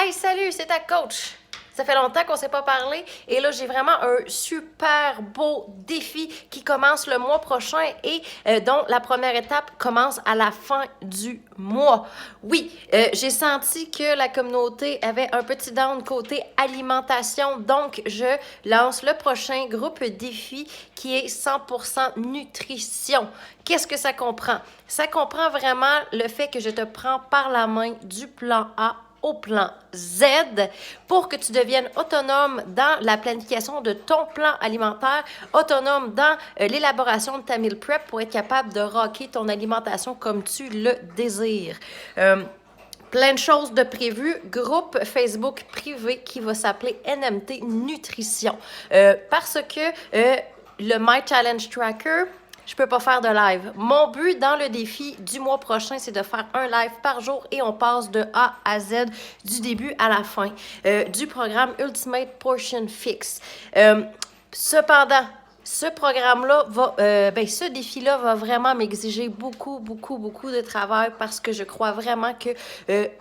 Hey, salut, c'est ta coach. Ça fait longtemps qu'on ne s'est pas parlé et là, j'ai vraiment un super beau défi qui commence le mois prochain et dont la première étape commence à la fin du mois. Oui, j'ai senti que la communauté avait un petit down côté alimentation, donc je lance le prochain groupe défi qui est 100% nutrition. Qu'est-ce que ça comprend? Ça comprend vraiment le fait que je te prends par la main du plan A au plan Z pour que tu deviennes autonome dans la planification de ton plan alimentaire, autonome dans l'élaboration de ta meal prep pour être capable de rocker ton alimentation comme tu le désires. Plein de choses de prévues. Groupe Facebook privé qui va s'appeler NMT Nutrition. Parce que le My Challenge Tracker, je peux pas faire de live. Mon but dans le défi du mois prochain, c'est de faire un live par jour et on passe de A à Z, du début à la fin, du programme Ultimate Portion Fix. Cependant, ce programme-là ce défi-là va vraiment m'exiger beaucoup de travail parce que je crois vraiment que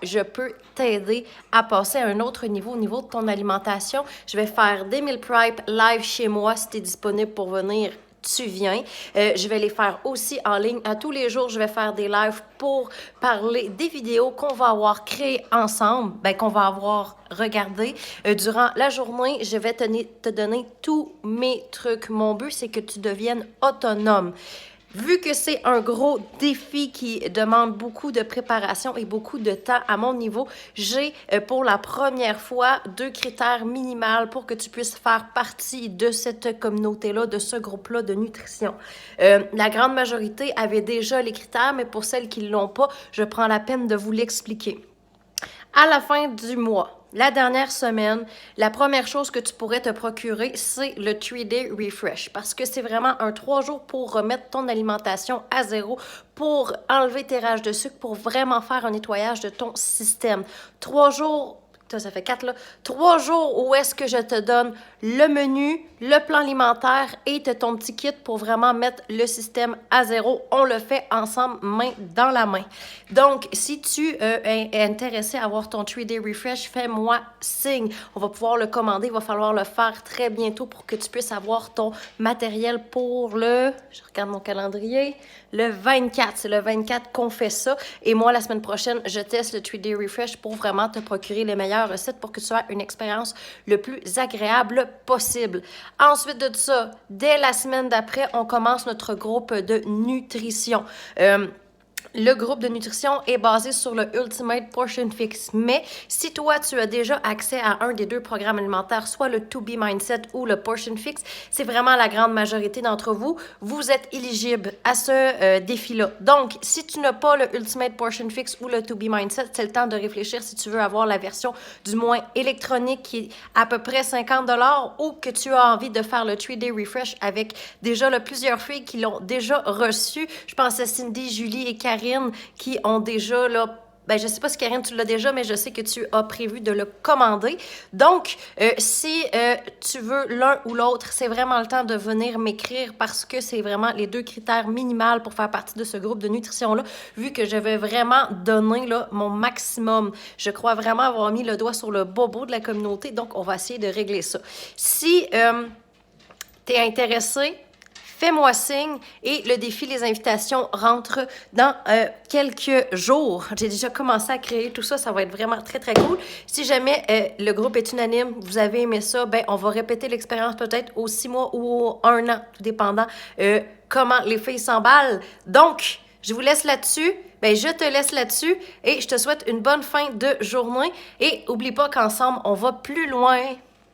je peux t'aider à passer à un autre niveau, au niveau de ton alimentation. Je vais faire des meal prep live chez moi si tu es disponible pour venir. Tu viens. Je vais les faire aussi en ligne. À tous les jours, je vais faire des lives pour parler des vidéos qu'on va avoir créées ensemble, qu'on va avoir regardées. Durant la journée, je vais te donner tous mes trucs. Mon but, c'est que tu deviennes autonome. Vu que c'est un gros défi qui demande beaucoup de préparation et beaucoup de temps à mon niveau, j'ai pour la première fois 2 critères minimaux pour que tu puisses faire partie de cette communauté-là, de ce groupe-là de nutrition. La grande majorité avait déjà les critères, mais pour celles qui ne l'ont pas, je prends la peine de vous l'expliquer. À la fin du mois, la dernière semaine, la première chose que tu pourrais te procurer, c'est le 3-Day Refresh parce que c'est vraiment un 3 jours pour remettre ton alimentation à zéro, pour enlever tes rages de sucre, pour vraiment faire un nettoyage de ton système. 3 jours, ça fait 4 là. 3 jours où est-ce que je te donne le menu, le plan alimentaire et ton petit kit pour vraiment mettre le système à zéro. On le fait ensemble, main dans la main. Donc, si tu es intéressé à avoir ton 3-Day Refresh, fais-moi signe. On va pouvoir le commander. Il va falloir le faire très bientôt pour que tu puisses avoir ton matériel pour je regarde mon calendrier, le 24. C'est le 24 qu'on fait ça. Et moi, la semaine prochaine, je teste le 3-Day Refresh pour vraiment te procurer les meilleures recettes pour que tu aies une expérience le plus agréable possible. Ensuite de ça, dès la semaine d'après, on commence notre groupe de nutrition. Le groupe de nutrition est basé sur le Ultimate Portion Fix. Mais si toi, tu as déjà accès à un des 2 programmes alimentaires, soit le To Be Mindset ou le Portion Fix, c'est vraiment la grande majorité d'entre vous, vous êtes éligible à ce défi-là. Donc, si tu n'as pas le Ultimate Portion Fix ou le To Be Mindset, c'est le temps de réfléchir si tu veux avoir la version du moins électronique qui est à peu près 50$ ou que tu as envie de faire le 3-Day Refresh avec déjà plusieurs filles qui l'ont déjà reçu. Je pense à Cindy, Julie et Karine qui ont déjà, je sais pas si Karine, tu l'as déjà, mais je sais que tu as prévu de le commander. Donc, si tu veux l'un ou l'autre, c'est vraiment le temps de venir m'écrire parce que c'est vraiment les 2 critères minimaux pour faire partie de ce groupe de nutrition-là, vu que je vais vraiment donner mon maximum. Je crois vraiment avoir mis le doigt sur le bobo de la communauté, donc on va essayer de régler ça. Si tu es intéressé, fais-moi signe et le défi, les invitations rentrent dans quelques jours. J'ai déjà commencé à créer tout ça, ça va être vraiment très cool. Si jamais le groupe est unanime, vous avez aimé ça, on va répéter l'expérience peut-être aux 6 mois ou aux 1 an, tout dépendant comment les filles s'emballent. Donc, je vous laisse là-dessus. Je te laisse là-dessus et je te souhaite une bonne fin de journée. Et oublie pas qu'ensemble, on va plus loin.